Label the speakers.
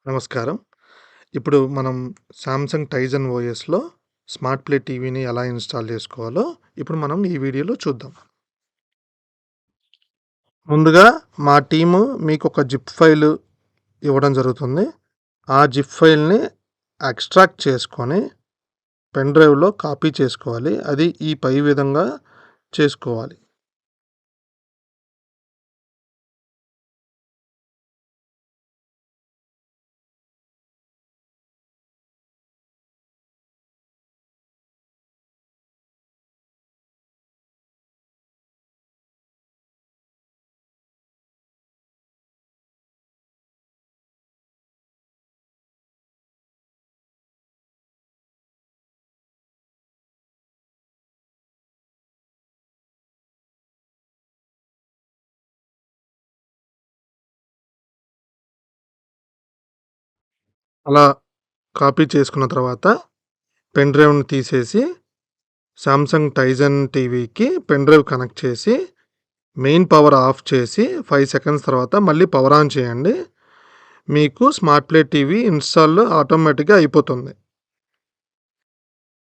Speaker 1: నమస్కారం. ఇప్పుడు మనం సామ్‌సంగ్ టైజన్ ఓఎస్‌లో స్మార్ట్ ప్లే టీవీని ఎలా ఇన్‌స్టాల్ చేసుకోవాలో ఇప్పుడు మనం ఈ వీడియోలో చూద్దాం. ముందుగా మా టీము మీకొక జిప్ ఫైల్ ఇవ్వడం జరుగుతుంది. ఆ జిప్ ఫైల్‌ని ఎక్స్ట్రాక్ట్ చేసుకొని పెన్ డ్రైవ్‌లో కాపీ చేసుకోవాలి. అది ఈ పై విధంగా చేసుకోవాలి. అలా కాపీ చేసుకున్న తర్వాత పెన్ డ్రైవ్‌ని తీసేసి సామ్‌సంగ్ టైజన్ టీవీకి పెన్ డ్రైవ్ కనెక్ట్ చేసి మెయిన్ పవర్ ఆఫ్ చేసి 5 సెకండ్స్ తర్వాత మళ్ళీ పవర్ ఆన్ చేయండి. మీకు స్మార్ట్ ప్లే టీవీ ఇన్‌స్టాల్ ఆటోమేటిక్‌గా అయిపోతుంది.